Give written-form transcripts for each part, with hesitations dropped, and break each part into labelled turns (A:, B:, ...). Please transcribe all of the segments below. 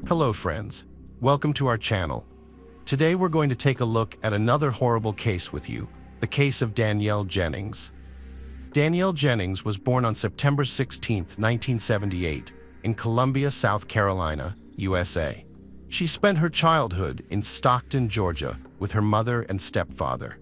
A: Hello friends, welcome to our channel. Today we're going to take a look at another horrible case with you, the case of Danielle Jennings. Danielle Jennings was born on September 16, 1978, in Columbia, South Carolina, USA. She spent her childhood in Stockton, Georgia, with her mother and stepfather.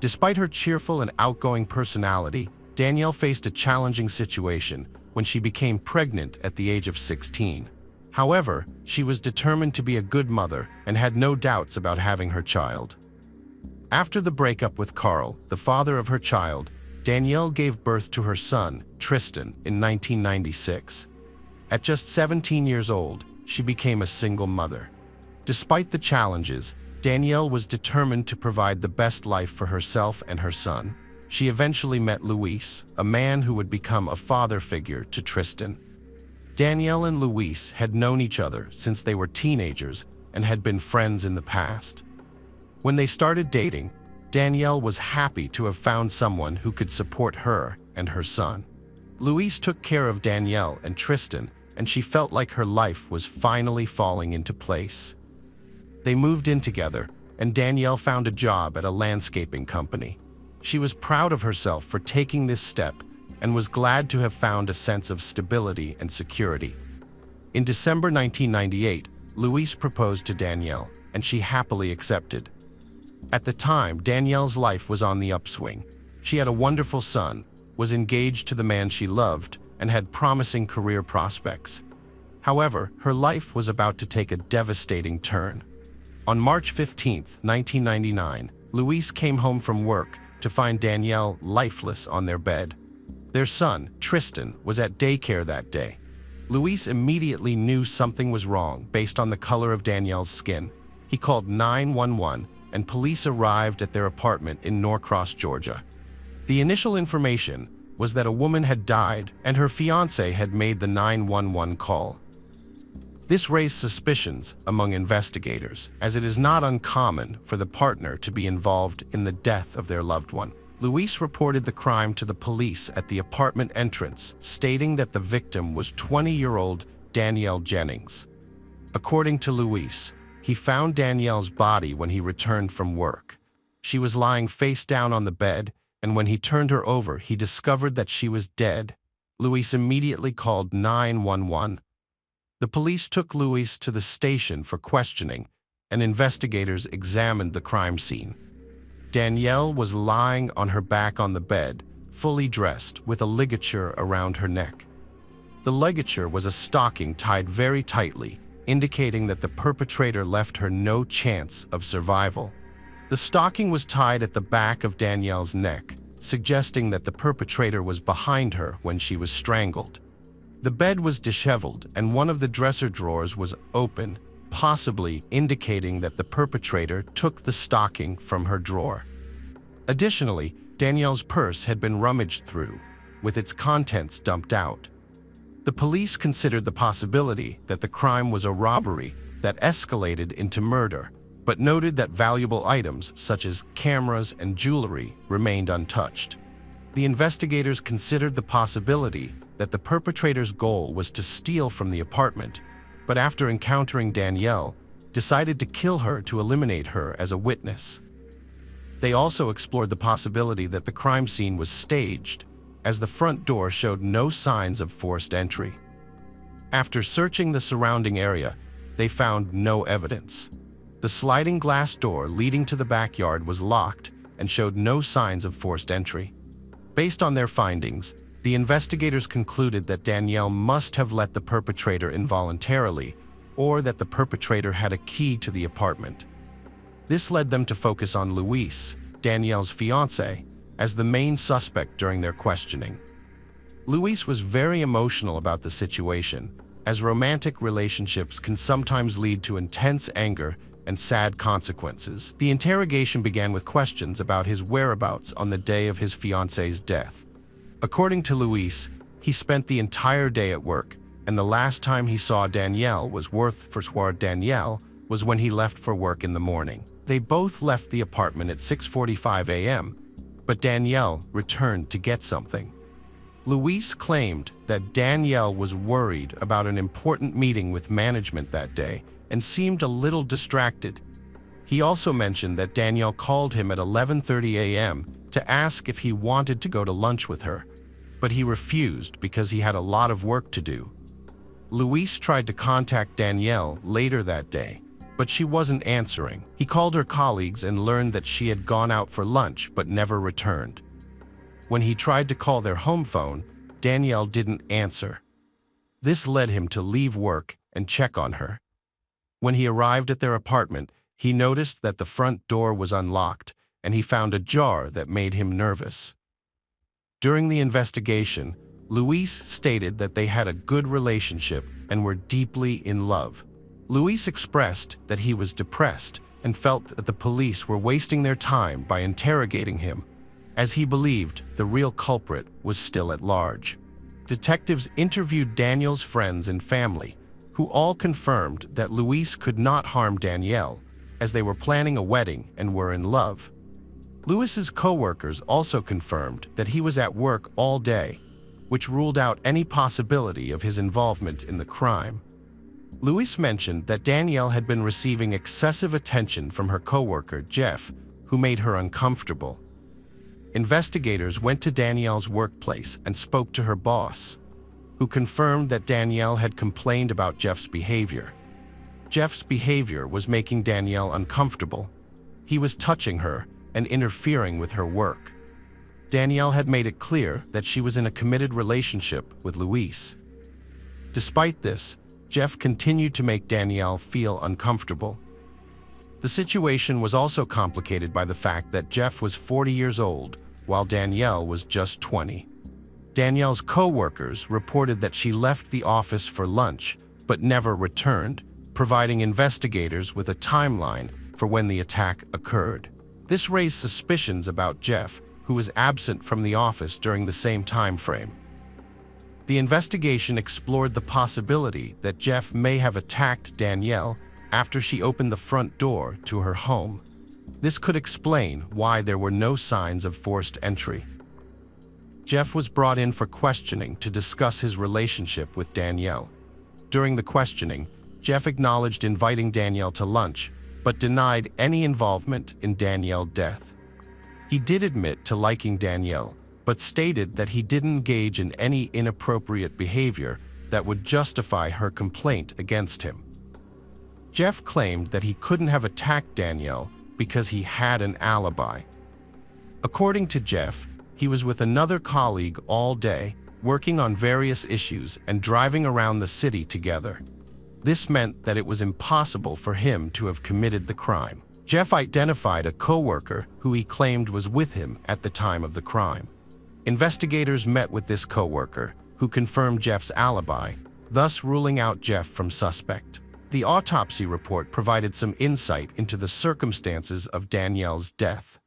A: Despite her cheerful and outgoing personality, Danielle faced a challenging situation when she became pregnant at the age of 16. However, she was determined to be a good mother and had no doubts about having her child. After the breakup with Carl, the father of her child, Danielle gave birth to her son, Tristan, in 1996. At just 17 years old, she became a single mother. Despite the challenges, Danielle was determined to provide the best life for herself and her son. She eventually met Luis, a man who would become a father figure to Tristan. Danielle and Luis had known each other since they were teenagers and had been friends in the past. When they started dating, Danielle was happy to have found someone who could support her and her son. Luis took care of Danielle and Tristan, and she felt like her life was finally falling into place. They moved in together, and Danielle found a job at a landscaping company. She was proud of herself for taking this step and was glad to have found a sense of stability and security. In December 1998, Luis proposed to Danielle, and she happily accepted. At the time, Danielle's life was on the upswing. She had a wonderful son, was engaged to the man she loved, and had promising career prospects. However, her life was about to take a devastating turn. On March 15, 1999, Luis came home from work to find Danielle lifeless on their bed. Their son, Tristan, was at daycare that day. Luis immediately knew something was wrong based on the color of Danielle's skin. He called 911, and police arrived at their apartment in Norcross, Georgia. The initial information was that a woman had died and her fiancé had made the 911 call. This raised suspicions among investigators, as it is not uncommon for the partner to be involved in the death of their loved one. Luis reported the crime to the police at the apartment entrance, stating that the victim was 20-year-old Danielle Jennings. According to Luis, he found Danielle's body when he returned from work. She was lying face down on the bed, and when he turned her over, he discovered that she was dead. Luis immediately called 911. The police took Luis to the station for questioning, and investigators examined the crime scene. Danielle was lying on her back on the bed, fully dressed, with a ligature around her neck. The ligature was a stocking tied very tightly, indicating that the perpetrator left her no chance of survival. The stocking was tied at the back of Danielle's neck, suggesting that the perpetrator was behind her when she was strangled. The bed was disheveled, and one of the dresser drawers was open, possibly indicating that the perpetrator took the stocking from her drawer. Additionally, Danielle's purse had been rummaged through, with its contents dumped out. The police considered the possibility that the crime was a robbery that escalated into murder, but noted that valuable items such as cameras and jewelry remained untouched. The investigators considered the possibility that the perpetrator's goal was to steal from the apartment, but after encountering Danielle, decided to kill her to eliminate her as a witness. They also explored the possibility that the crime scene was staged, as the front door showed no signs of forced entry. After searching the surrounding area, they found no evidence. The sliding glass door leading to the backyard was locked and showed no signs of forced entry. Based on their findings, the investigators concluded that Danielle must have let the perpetrator involuntarily, or that the perpetrator had a key to the apartment. This led them to focus on Luis, Danielle's fiancé, as the main suspect during their questioning. Luis was very emotional about the situation, as romantic relationships can sometimes lead to intense anger and sad consequences. The interrogation began with questions about his whereabouts on the day of his fiancé's death. According to Luis, he spent the entire day at work, and the last time he saw Danielle was Danielle was when he left for work in the morning. They both left the apartment at 6:45 a.m., but Danielle returned to get something. Luis claimed that Danielle was worried about an important meeting with management that day and seemed a little distracted. He also mentioned that Danielle called him at 11:30 a.m. to ask if he wanted to go to lunch with her, but he refused because he had a lot of work to do. Luis tried to contact Danielle later that day, but she wasn't answering. He called her colleagues and learned that she had gone out for lunch but never returned. When he tried to call their home phone, Danielle didn't answer. This led him to leave work and check on her. When he arrived at their apartment, he noticed that the front door was unlocked, and he found a jar that made him nervous. During the investigation, Luis stated that they had a good relationship and were deeply in love. Luis expressed that he was depressed and felt that the police were wasting their time by interrogating him, as he believed the real culprit was still at large. Detectives interviewed Danielle's friends and family, who all confirmed that Luis could not harm Danielle, as they were planning a wedding and were in love. Luis's co-workers also confirmed that he was at work all day, which ruled out any possibility of his involvement in the crime. Luis mentioned that Danielle had been receiving excessive attention from her co-worker, Jeff, who made her uncomfortable. Investigators went to Danielle's workplace and spoke to her boss, who confirmed that Danielle had complained about Jeff's behavior. Jeff's behavior was making Danielle uncomfortable. He was touching her and interfering with her work. Danielle had made it clear that she was in a committed relationship with Luis. Despite this, Jeff continued to make Danielle feel uncomfortable. The situation was also complicated by the fact that Jeff was 40 years old, while Danielle was just 20. Danielle's co-workers reported that she left the office for lunch, but never returned, providing investigators with a timeline for when the attack occurred. This raised suspicions about Jeff, who was absent from the office during the same time frame. The investigation explored the possibility that Jeff may have attacked Danielle after she opened the front door to her home. This could explain why there were no signs of forced entry. Jeff was brought in for questioning to discuss his relationship with Danielle. During the questioning, Jeff acknowledged inviting Danielle to lunch, but denied any involvement in Danielle's death. He did admit to liking Danielle, but stated that he didn't engage in any inappropriate behavior that would justify her complaint against him. Jeff claimed that he couldn't have attacked Danielle because he had an alibi. According to Jeff, he was with another colleague all day, working on various issues and driving around the city together. This meant that it was impossible for him to have committed the crime. Jeff identified a co-worker who he claimed was with him at the time of the crime. Investigators met with this co-worker, who confirmed Jeff's alibi, thus ruling out Jeff from suspect. The autopsy report provided some insight into the circumstances of Danielle's death.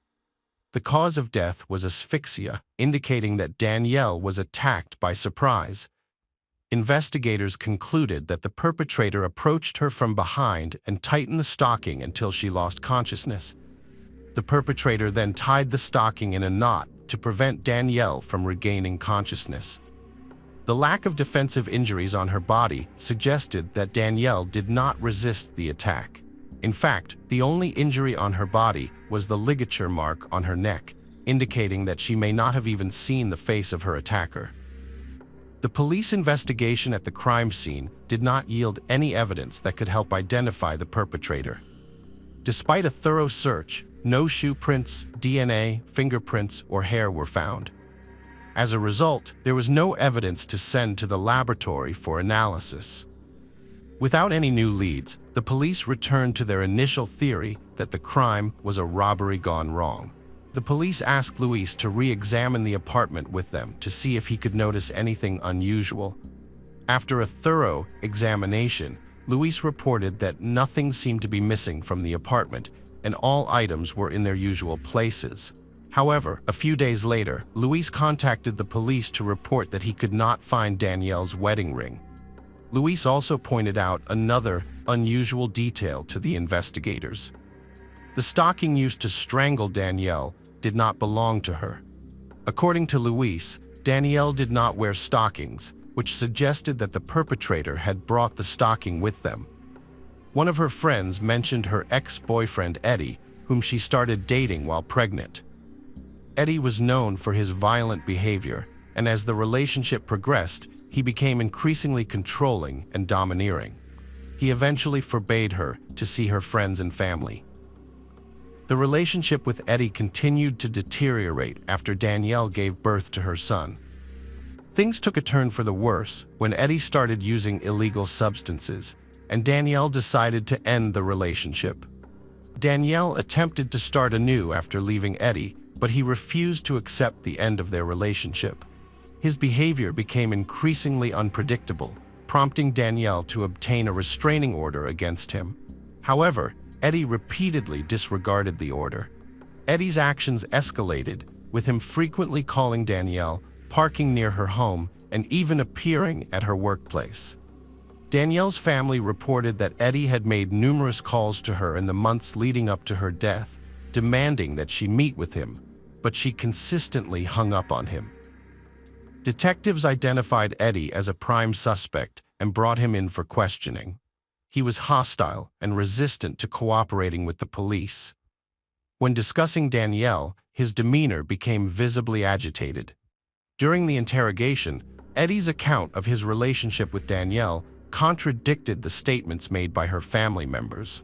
A: The cause of death was asphyxia, indicating that Danielle was attacked by surprise. Investigators concluded that the perpetrator approached her from behind and tightened the stocking until she lost consciousness. The perpetrator then tied the stocking in a knot to prevent Danielle from regaining consciousness. The lack of defensive injuries on her body suggested that Danielle did not resist the attack. In fact, the only injury on her body was the ligature mark on her neck, indicating that she may not have even seen the face of her attacker. The police investigation at the crime scene did not yield any evidence that could help identify the perpetrator. Despite a thorough search, no shoe prints, DNA, fingerprints, or hair were found. As a result, there was no evidence to send to the laboratory for analysis. Without any new leads, the police returned to their initial theory that the crime was a robbery gone wrong. The police asked Luis to re-examine the apartment with them to see if he could notice anything unusual. After a thorough examination, Luis reported that nothing seemed to be missing from the apartment and all items were in their usual places. However, a few days later, Luis contacted the police to report that he could not find Danielle's wedding ring. Luis also pointed out another unusual detail to the investigators. The stocking used to strangle Danielle did not belong to her. According to Luis, Danielle did not wear stockings, which suggested that the perpetrator had brought the stocking with them. One of her friends mentioned her ex-boyfriend Eddie, whom she started dating while pregnant. Eddie was known for his violent behavior, and as the relationship progressed, he became increasingly controlling and domineering. He eventually forbade her to see her friends and family. The relationship with Eddie continued to deteriorate after Danielle gave birth to her son. Things took a turn for the worse when Eddie started using illegal substances, and Danielle decided to end the relationship. Danielle attempted to start anew after leaving Eddie, but he refused to accept the end of their relationship. His behavior became increasingly unpredictable, prompting Danielle to obtain a restraining order against him. However, Eddie repeatedly disregarded the order. Eddie's actions escalated, with him frequently calling Danielle, parking near her home, and even appearing at her workplace. Danielle's family reported that Eddie had made numerous calls to her in the months leading up to her death, demanding that she meet with him, but she consistently hung up on him. Detectives identified Eddie as a prime suspect and brought him in for questioning. He was hostile and resistant to cooperating with the police. When discussing Danielle, his demeanor became visibly agitated. During the interrogation, Eddie's account of his relationship with Danielle contradicted the statements made by her family members.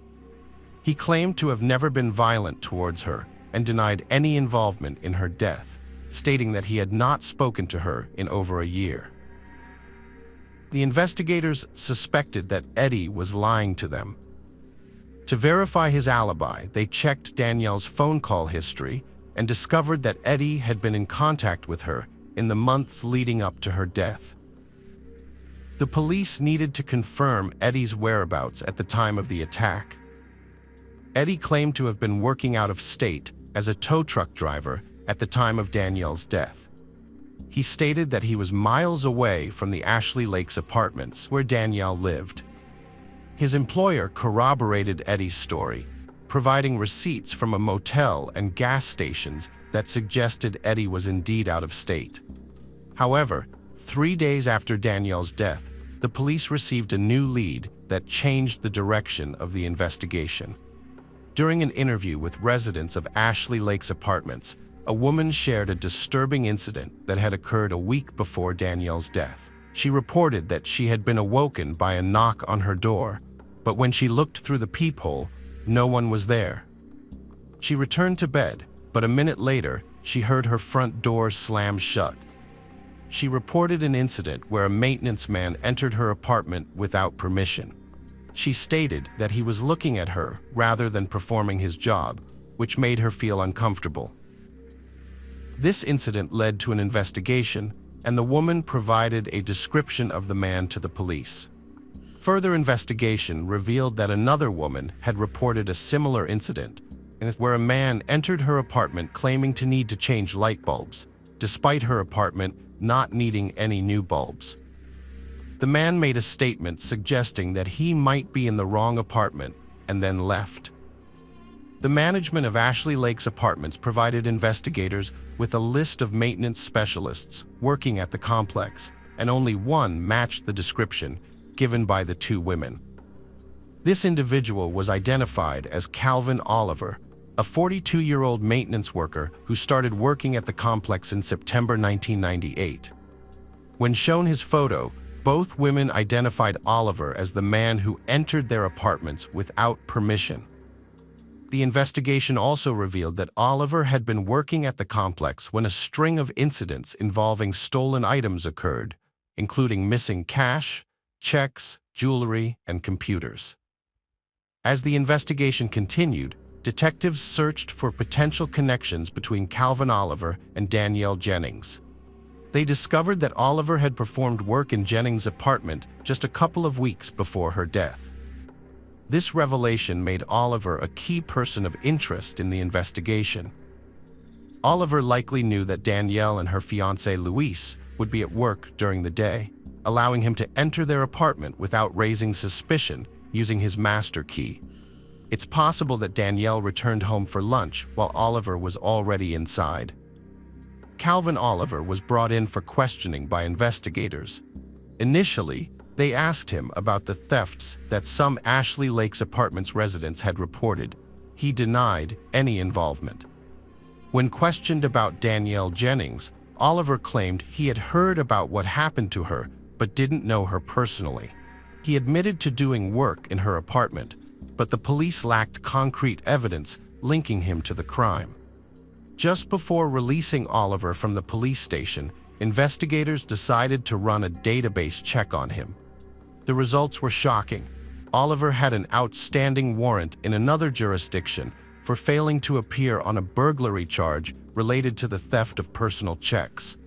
A: He claimed to have never been violent towards her and denied any involvement in her death, stating that he had not spoken to her in over a year. The investigators suspected that Eddie was lying to them. To verify his alibi, they checked Danielle's phone call history and discovered that Eddie had been in contact with her in the months leading up to her death. The police needed to confirm Eddie's whereabouts at the time of the attack. Eddie claimed to have been working out of state as a tow truck driver at the time of Danielle's death. He stated that he was miles away from the Ashley Lakes apartments where Danielle lived. His employer corroborated Eddie's story, providing receipts from a motel and gas stations that suggested Eddie was indeed out of state. However, 3 days after Danielle's death, the police received a new lead that changed the direction of the investigation. During an interview with residents of Ashley Lakes apartments, a woman shared a disturbing incident that had occurred a week before Danielle's death. She reported that she had been awoken by a knock on her door, but when she looked through the peephole, no one was there. She returned to bed, but a minute later, she heard her front door slam shut. She reported an incident where a maintenance man entered her apartment without permission. She stated that he was looking at her rather than performing his job, which made her feel uncomfortable. This incident led to an investigation, and the woman provided a description of the man to the police. Further investigation revealed that another woman had reported a similar incident, where a man entered her apartment claiming to need to change light bulbs, despite her apartment not needing any new bulbs. The man made a statement suggesting that he might be in the wrong apartment and then left. The management of Ashley Lakes Apartments provided investigators with a list of maintenance specialists working at the complex, and only one matched the description given by the two women. This individual was identified as Calvin Oliver, a 42-year-old maintenance worker who started working at the complex in September 1998. When shown his photo, both women identified Oliver as the man who entered their apartments without permission. The investigation also revealed that Oliver had been working at the complex when a string of incidents involving stolen items occurred, including missing cash, checks, jewelry, and computers. As the investigation continued, detectives searched for potential connections between Calvin Oliver and Danielle Jennings. They discovered that Oliver had performed work in Jennings' apartment just a couple of weeks before her death. This revelation made Oliver a key person of interest in the investigation. Oliver likely knew that Danielle and her fiancé Luis would be at work during the day, allowing him to enter their apartment without raising suspicion using his master key. It's possible that Danielle returned home for lunch while Oliver was already inside. Calvin Oliver was brought in for questioning by investigators. Initially, they asked him about the thefts that some Ashley Lakes Apartments residents had reported. He denied any involvement. When questioned about Danielle Jennings, Oliver claimed he had heard about what happened to her but didn't know her personally. He admitted to doing work in her apartment, but the police lacked concrete evidence linking him to the crime. Just before releasing Oliver from the police station, investigators decided to run a database check on him. The results were shocking. Oliver had an outstanding warrant in another jurisdiction for failing to appear on a burglary charge related to the theft of personal checks.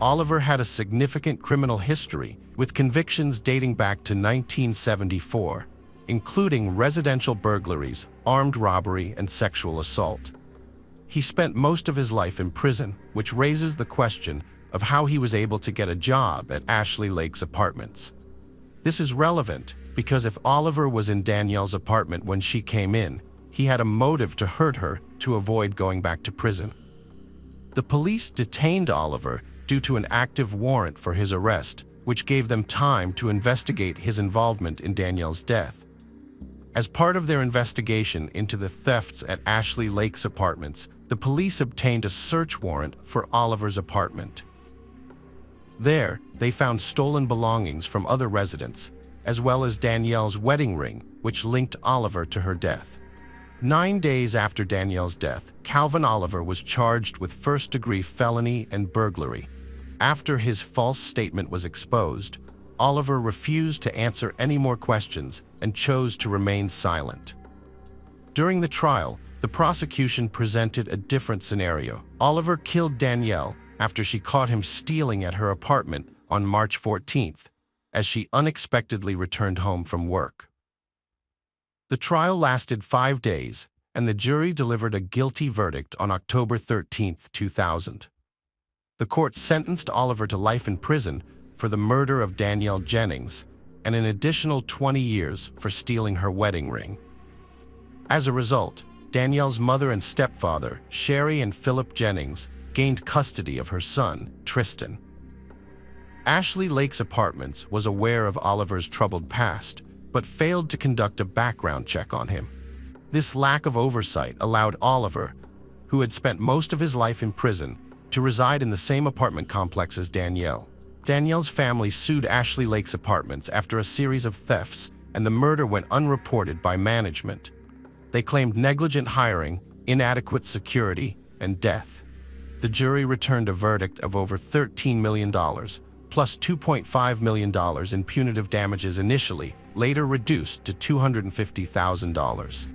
A: Oliver had a significant criminal history, with convictions dating back to 1974, including residential burglaries, armed robbery, and sexual assault. He spent most of his life in prison, which raises the question of how he was able to get a job at Ashley Lakes Apartments. This is relevant because if Oliver was in Danielle's apartment when she came in, he had a motive to hurt her to avoid going back to prison. The police detained Oliver due to an active warrant for his arrest, which gave them time to investigate his involvement in Danielle's death. As part of their investigation into the thefts at Ashley Lakes Apartments, the police obtained a search warrant for Oliver's apartment. There, they found stolen belongings from other residents, as well as Danielle's wedding ring, which linked Oliver to her death. 9 days after Danielle's death, Calvin Oliver was charged with first-degree felony and burglary. After his false statement was exposed, Oliver refused to answer any more questions and chose to remain silent. During the trial, the prosecution presented a different scenario. Oliver killed Danielle after she caught him stealing at her apartment on March 14th, as she unexpectedly returned home from work. The trial lasted 5 days, and the jury delivered a guilty verdict on October 13, 2000. The court sentenced Oliver to life in prison for the murder of Danielle Jennings and an additional 20 years for stealing her wedding ring. As a result, Danielle's mother and stepfather, Sherry and Philip Jennings, gained custody of her son, Tristan. Ashley Lakes Apartments was aware of Oliver's troubled past, but failed to conduct a background check on him. This lack of oversight allowed Oliver, who had spent most of his life in prison, to reside in the same apartment complex as Danielle. Danielle's family sued Ashley Lakes Apartments after a series of thefts, and the murder went unreported by management. They claimed negligent hiring, inadequate security, and death. The jury returned a verdict of over $13 million, plus $2.5 million in punitive damages initially, later reduced to $250,000.